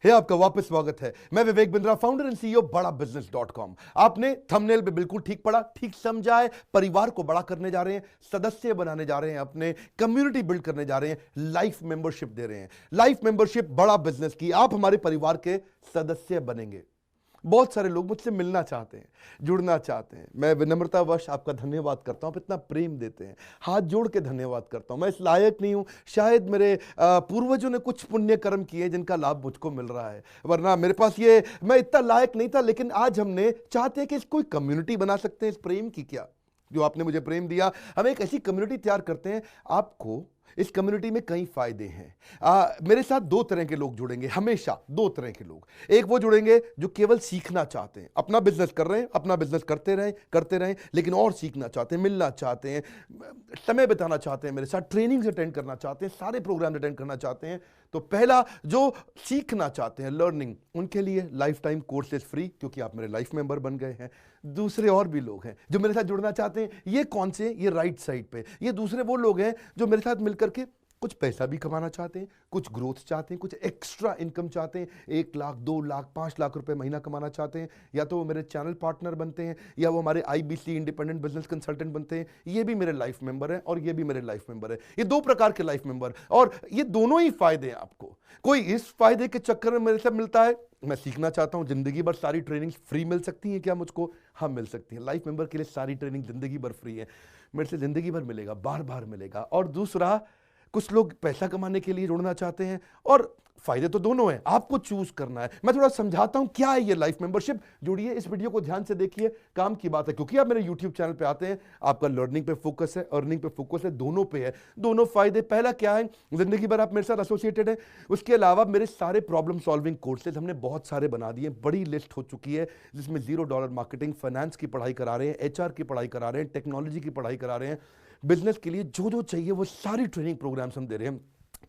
आपका वापस स्वागत है। मैं Vivek Bindra, founder and CEO बड़ा बिजनेस.com। आपने थंबनेल पे बिल्कुल ठीक पढ़ा, ठीक समझा है। परिवार को बड़ा करने जा रहे हैं, सदस्य बनाने जा रहे हैं, अपने कम्युनिटी बिल्ड करने जा रहे हैं, लाइफ मेंबरशिप दे रहे हैं। लाइफ मेंबरशिप बड़ा बिजनेस की, आप हमारे परिवार के सदस्य बनेंगे। बहुत सारे लोग मुझसे मिलना चाहते हैं, जुड़ना चाहते हैं। मैं विनम्रतावश आपका धन्यवाद करता हूं, आप इतना प्रेम देते हैं, हाथ जोड़ के धन्यवाद करता हूं। मैं इस लायक नहीं हूं, शायद मेरे पूर्वजों ने कुछ पुण्य कर्म किए जिनका लाभ मुझको मिल रहा है, वरना मेरे पास ये मैं इतना लायक नहीं था। लेकिन आज हमने चाहते हैं कि इस कोई कम्युनिटी बना सकते हैं इस प्रेम की। क्या जो आपने मुझे प्रेम दिया, हम एक ऐसी कम्युनिटी तैयार करते हैं। आपको इस कम्युनिटी में कई फायदे हैं। मेरे साथ दो तरह के लोग जुड़ेंगे, हमेशा दो तरह के लोग। एक वो जुड़ेंगे जो केवल सीखना चाहते हैं, अपना बिजनेस कर रहे हैं, अपना बिजनेस करते रहें, लेकिन और सीखना चाहते हैं, मिलना चाहते हैं, समय बिताना चाहते हैं, मेरे साथ ट्रेनिंग्स अटेंड करना चाहते हैं, सारे प्रोग्राम अटेंड करना चाहते हैं। तो पहला, जो सीखना चाहते हैं, लर्निंग, उनके लिए लाइफ टाइम कोर्सेज फ्री, क्योंकि आप मेरे लाइफ मेंबर बन गए हैं। दूसरे और भी लोग हैं जो मेरे साथ जुड़ना चाहते हैं। ये कौन से? ये राइट साइड पे, ये दूसरे वो लोग हैं जो मेरे साथ मिलकर के कुछ पैसा भी कमाना चाहते हैं, कुछ ग्रोथ चाहते हैं, कुछ एक्स्ट्रा इनकम चाहते हैं। 1 लाख, 2 लाख, 5 लाख रुपए महीना कमाना चाहते हैं। या तो वो मेरे चैनल पार्टनर बनते हैं, या वो हमारे IBC इंडिपेंडेंट बिजनेस कंसल्टेंट बनते हैं। ये भी मेरे लाइफ मेंबर हैं और ये भी मेरे लाइफ मेंबर है। ये दो प्रकार के लाइफ मेंबर, और ये दोनों ही फायदे हैं आपको। कोई इस फायदे के चक्कर में मेरे से मिलता है, मैं सीखना चाहता हूं, जिंदगी भर सारी ट्रेनिंग फ्री मिल सकती है क्या मुझको? हाँ, मिल सकती है। लाइफ मेंबर के लिए सारी ट्रेनिंग जिंदगी भर फ्री है, मेरे से जिंदगी भर मिलेगा, बार बार मिलेगा। और दूसरा, कुछ लोग पैसा कमाने के लिए जुड़ना चाहते हैं, और फायदे तो दोनों हैं, आपको चूज करना है। मैं थोड़ा समझाता हूं क्या है ये लाइफ मेंबरशिप। जुड़िए, इस वीडियो को ध्यान से देखिए, काम की बात है। क्योंकि आप मेरे YouTube चैनल पे आते हैं, आपका लर्निंग पे फोकस है, अर्निंग पे फोकस है, दोनों पे है। दोनों फायदे, पहला क्या है, जिंदगी भर आप मेरे साथ एसोसिएटेड है। उसके अलावा मेरे सारे प्रॉब्लम सॉल्विंग कोर्सेज हमने बहुत सारे बना दिए, बड़ी लिस्ट हो चुकी है, जिसमें $0 मार्केटिंग, फाइनेंस की पढ़ाई करा रहे हैं, HR की पढ़ाई करा रहे हैं, टेक्नोलॉजी की पढ़ाई करा रहे हैं। बिजनेस के लिए जो जो चाहिए वो सारी ट्रेनिंग प्रोग्राम्स हम दे रहे हैं।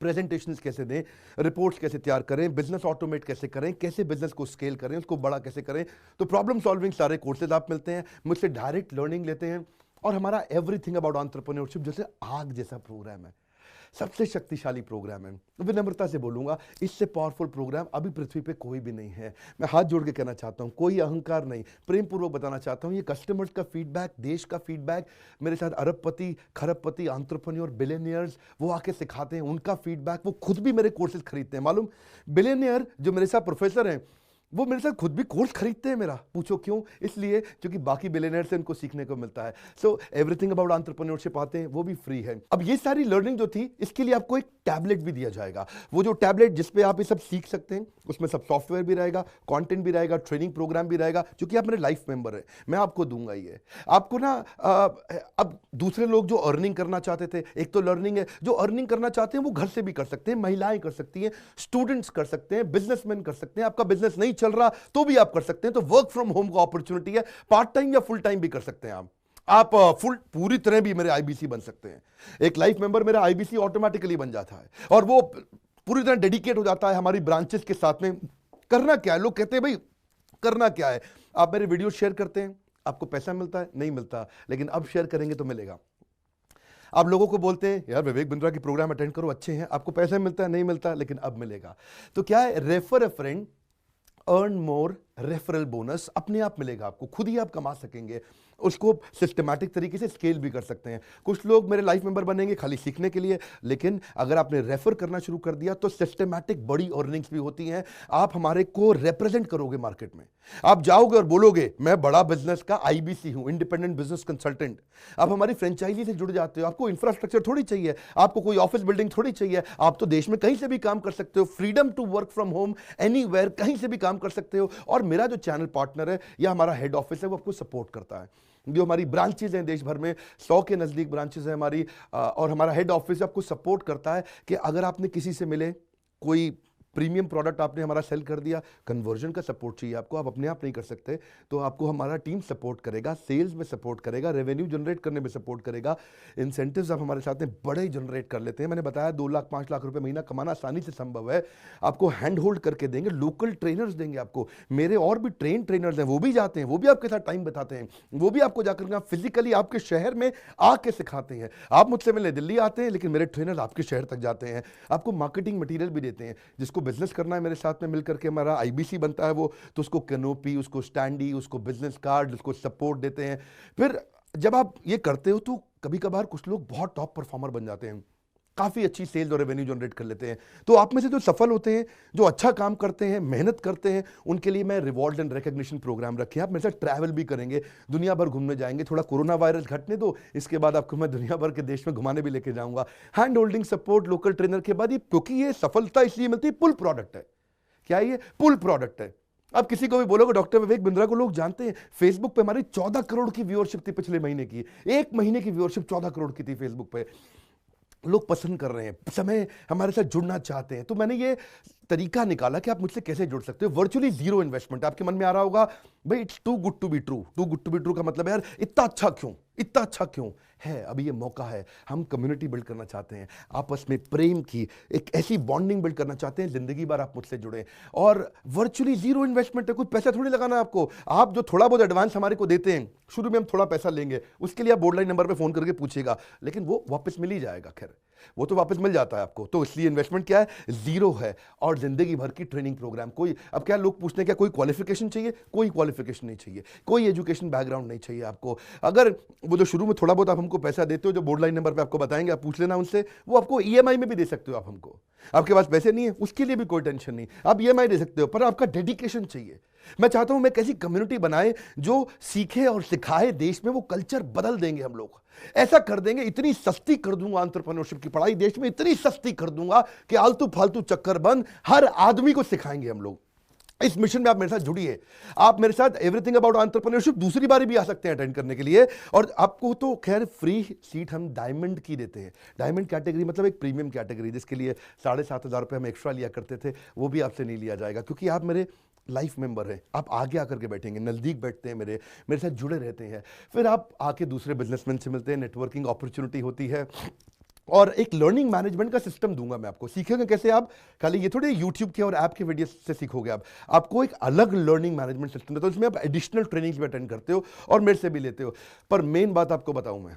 प्रेजेंटेशंस कैसे दें, रिपोर्ट्स कैसे तैयार करें, बिजनेस ऑटोमेट कैसे करें, कैसे बिजनेस को स्केल करें, उसको बड़ा कैसे करें। तो प्रॉब्लम सॉल्विंग सारे कोर्सेज आप मिलते हैं, मुझसे डायरेक्ट लर्निंग लेते हैं। और हमारा एवरीथिंग अबाउट एंटरप्रेन्योरशिप जैसे आग जैसा प्रोग्राम है, सबसे शक्तिशाली प्रोग्राम है। विनम्रता से बोलूंगा, इससे पावरफुल प्रोग्राम अभी पृथ्वी पे कोई भी नहीं है। मैं हाथ जोड़ के कहना चाहता हूं, कोई अहंकार नहीं, प्रेम पूर्वक बताना चाहता हूं, ये कस्टमर्स का फीडबैक, देश का फीडबैक, मेरे साथ अरबपति, खरबपति, एंटरप्रेन्योर, बिलियनियर्स, वो आके सिखाते हैं, उनका फीडबैक, वो खुद भी मेरे कोर्सेज खरीदते हैं। मालूम, बिलियनियर जो मेरे साथ प्रोफेसर हैं, वो मेरे साथ खुद भी कोर्स खरीदते हैं मेरा। पूछो क्यों? इसलिए क्योंकि बाकी बिलियनियर से उनको सीखने को मिलता है। सो एवरीथिंग अबाउट एंटरप्रेन्योरशिप आते हैं, वो भी फ्री है। अब ये सारी लर्निंग जो थी, इसके लिए आपको एक टैबलेट भी दिया जाएगा। वो जो टैबलेट जिसपे आप ये सब सीख सकते हैं, उसमें सब सॉफ्टवेयर भी रहेगा, कंटेंट भी रहेगा, ट्रेनिंग प्रोग्राम भी रहेगा। क्योंकि आप मेरे लाइफ मेंबर है, मैं आपको दूंगा ये। आपको ना अब दूसरे लोग जो अर्निंग करना चाहते थे, एक तो लर्निंग है, जो अर्निंग करना चाहते हैं वो घर से भी कर सकते हैं, महिलाएं कर सकती हैं, स्टूडेंट्स कर सकते हैं, बिजनेसमैन कर सकते हैं। आपका बिजनेस नहीं चल रहा तो भी आप कर सकते हैं। तो वर्क फ्रॉम होम का अपॉर्चुनिटी है, पार्ट टाइम या फुल टाइम भी कर सकते हैं आप फुल पूरी तरह भी मेरे IBC बन सकते हैं। एक लाइफ मेंबर मेरा IBC ऑटोमेटिकली बन जाता है, और वो पूरी तरह डेडिकेट हो जाता है हमारी ब्रांचेस के साथ में। करना क्या है, लोग कहते हैं भाई करना क्या है, आप मेरे वीडियो शेयर करते हैं, आपको पैसा मिलता है? नहीं मिलता, लेकिन अब शेयर करेंगे तो मिलेगा। आप लोगों को बोलते हैं यार विवेक बिंद्रा की प्रोग्राम अटेंड करो, अच्छे हैं, आपको पैसा मिलता है? नहीं मिलता, लेकिन अब मिलेगा। तो क्या है, refer a friend, earn more, referral bonus अपने आप मिलेगा आपको, खुद ही आप कमा सकेंगे। उसको सिस्टमैटिक तरीके से स्केल भी कर सकते हैं। कुछ लोग मेरे लाइफ मेंबर बनेंगे खाली सीखने के लिए, लेकिन अगर आपने रेफर करना शुरू कर दिया तो सिस्टमैटिक बड़ी अर्निंग्स भी होती हैं। आप हमारे को रिप्रेजेंट करोगे मार्केट में, आप जाओगे और बोलोगे मैं बड़ा बिजनेस का IBC हूं, इंडिपेंडेंट बिजनेस कंसल्टेंट। आप हमारी फ्रेंचाइजी से जुड़ जाते हो, आपको इंफ्रास्ट्रक्चर थोड़ी चाहिए, आपको कोई ऑफिस बिल्डिंग थोड़ी चाहिए, आप तो देश में कहीं से भी काम कर सकते हो, freedom to work from home, anywhere, कहीं से भी काम कर सकते हो। और मेरा जो चैनल पार्टनर है या हमारा हेड ऑफिस है, वो आपको सपोर्ट करता है। जो हमारी ब्रांचेज हैं देश भर में, 100 के नजदीक ब्रांचेज हैं हमारी, और हमारा हेड ऑफिस आपको सपोर्ट करता है कि अगर आपने किसी से मिले, कोई प्रीमियम प्रोडक्ट आपने हमारा सेल कर दिया, कन्वर्जन का सपोर्ट चाहिए आपको, आप अपने आप नहीं कर सकते, तो आपको हमारा टीम सपोर्ट करेगा, सेल्स में सपोर्ट करेगा, रेवेन्यू जनरेट करने में सपोर्ट करेगा, इंसेंटिव्स आप हमारे साथ में बड़े जनरेट कर लेते हैं। मैंने बताया 2 लाख 5 लाख रुपए महीना कमाना आसानी से संभव है। आपको हैंड होल्ड करके देंगे, लोकल ट्रेनर्स देंगे आपको, मेरे और भी ट्रेनर्स हैं, वो भी जाते हैं, वो भी आपके साथ टाइम बताते हैं, वो भी आपको जाकर फिजिकली आपके शहर में आके सिखाते हैं। आप मुझसे मिलने दिल्ली आते हैं, लेकिन मेरे ट्रेनर आपके शहर तक जाते हैं, आपको मार्केटिंग मटीरियल भी देते हैं, जिसको बिजनेस करना है मेरे साथ में मिलकर के, हमारा आईबीसी बनता है वो, तो उसको कैनोपी, उसको स्टैंडी, उसको बिजनेस कार्ड, उसको सपोर्ट देते हैं। फिर जब आप ये करते हो तो कभी कभार कुछ लोग बहुत टॉप परफॉर्मर बन जाते हैं, काफ़ी अच्छी सेल्स और रेवेन्यू जनरेट कर लेते हैं। तो आप में से जो सफल होते हैं, जो अच्छा काम करते हैं, मेहनत करते हैं, उनके लिए मैं रिवॉर्ड एंड रिकग्निशन प्रोग्राम रखे हैं। आप मेरे साथ ट्रैवल भी करेंगे, दुनिया भर घूमने जाएंगे। थोड़ा कोरोना वायरस घटने दो, इसके बाद आपको मैं दुनिया भर के देश में घुमाने भी लेके जाऊंगा। Hand holding support, local trainer के बाद ये, क्योंकि ये सफलता इसलिए मिलती है, पुल प्रोडक्ट है। क्या ये पुल प्रोडक्ट है? अब किसी को भी बोलोगे डॉक्टर विवेक बिंद्रा को लोग जानते हैं, फेसबुक पे हमारी 14 करोड़ की व्यूअरशिप थी पिछले महीने की। एक महीने की व्यूअरशिप 14 करोड़ की थी फेसबुक पे। लोग पसंद कर रहे हैं, समय हमारे साथ जुड़ना चाहते हैं। तो मैंने ये तरीका निकाला कि आप मुझसे कैसे जुड़ सकते हो। Virtually zero investment. आपके मन में आ रहा होगा भाई it's too good to be true. Too good to be true का मतलब है यार इतना अच्छा क्यों, इतना अच्छा क्यों है? अभी ये मौका है, हम कम्युनिटी बिल्ड करना चाहते हैं, आपस में प्रेम की एक ऐसी बॉन्डिंग बिल्ड करना चाहते हैं, जिंदगी भर आप मुझसे जुड़े। और वर्चुअली जीरो इन्वेस्टमेंट है, कोई पैसा थोड़ी लगाना है आपको। आप जो थोड़ा बहुत एडवांस हमारे को देते हैं, शुरू में हम थोड़ा पैसा लेंगे, उसके लिए आप बोर्ड लाइन नंबर पे फोन करके पूछिएगा, लेकिन वो वापस मिल ही जाएगा। खैर वो तो वापस मिल जाता है आपको। तो इसलिए इन्वेस्टमेंट क्या है? जीरो है। और जिंदगी भर की ट्रेनिंग प्रोग्राम। कोई, अब क्या लोग पूछते हैं क्या कोई क्वालिफिकेशन चाहिए? कोई क्वालिफिकेशन नहीं चाहिए, कोई एजुकेशन बैकग्राउंड नहीं चाहिए आपको। अगर वो जो शुरू में थोड़ा बहुत आप हमको पैसा देते हो, जो बोर्ड लाइन नंबर पे आपको बताएंगे, आप पूछ लेना उनसे, वो आपको ईएमआई में भी दे सकते हो आप हमको। आपके पास पैसे नहीं है उसके लिए भी कोई टेंशन नहीं, आप ईएमआई दे सकते हो, पर आपका डेडिकेशन चाहिए। मैं चाहता हूं मैं कैसी कम्युनिटी बनाए जो सीखे और सिखाए, देश में वो कल्चर बदल देंगे हम लोग। ऐसा कर देंगे, इतनी सस्ती कर दूंगा एंटरप्रेन्योरशिप की पढ़ाई देश में, इतनी सस्ती कर दूंगा कि आलतू फालतू चक्कर बंद, हर आदमी को सिखाएंगे हम लोग। इस मिशन में आप मेरे साथ जुड़िए। आप मेरे साथ एवरीथिंग अबाउट एंटरप्रेन्योरशिप दूसरी बार भी आ सकते हैं अटेंड करने के लिए। और आपको तो खैर फ्री सीट हम डायमंड की देते हैं। डायमंड कैटेगरी मतलब एक प्रीमियम कैटेगरी, जिसके लिए 7,500 रुपये हम एक्स्ट्रा लिया करते थे, वो भी आपसे नहीं लिया जाएगा, क्योंकि आप मेरे लाइफ मेंबर हैं। आप आगे आकर के बैठेंगे, नज़दीक बैठते हैं, मेरे साथ जुड़े रहते हैं। फिर आप आके दूसरे बिजनेसमैन से मिलते हैं, नेटवर्किंग अपॉर्चुनिटी होती है। और एक लर्निंग मैनेजमेंट का सिस्टम दूंगा मैं आपको। सीखेंगे कैसे आप? खाली ये थोड़े यूट्यूब के और ऐप के वीडियो से सीखोगे आप। आपको एक अलग लर्निंग मैनेजमेंट सिस्टम है, तो इसमें आप एडिशनल ट्रेनिंग्स भी अटेंड करते हो और मेरे से भी लेते हो। पर मेन बात आपको बताऊं मैं,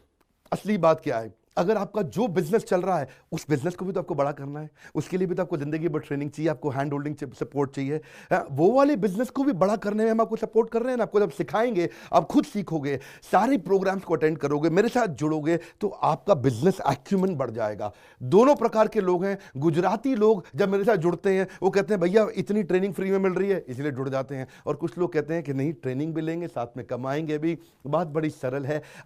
असली बात क्या है, अगर आपका जो बिजनेस चल रहा है उस बिजनेस को भी तो आपको बड़ा करना है, उसके लिए भी तो आपको जिंदगी भर ट्रेनिंग चाहिए, आपको हैंड होल्डिंग सपोर्ट चाहिए। वो वाले बिजनेस को भी बड़ा करने में हम आपको सपोर्ट कर रहे हैं ना। आपको जब सिखाएंगे, आप खुद सीखोगे, सारे प्रोग्राम्स को अटेंड करोगे, मेरे साथ जुड़ोगे, तो आपका बिजनेस एक्यूमेन बढ़ जाएगा। दोनों प्रकार के लोग हैं। गुजराती लोग जब मेरे साथ जुड़ते हैं वो कहते हैं भैया इतनी ट्रेनिंग फ्री में मिल रही है, इसलिए जुड़ जाते हैं। और कुछ लोग कहते हैं कि नहीं, ट्रेनिंग भी लेंगे, साथ में कमाएंगे भी। बात बड़ी सरल है,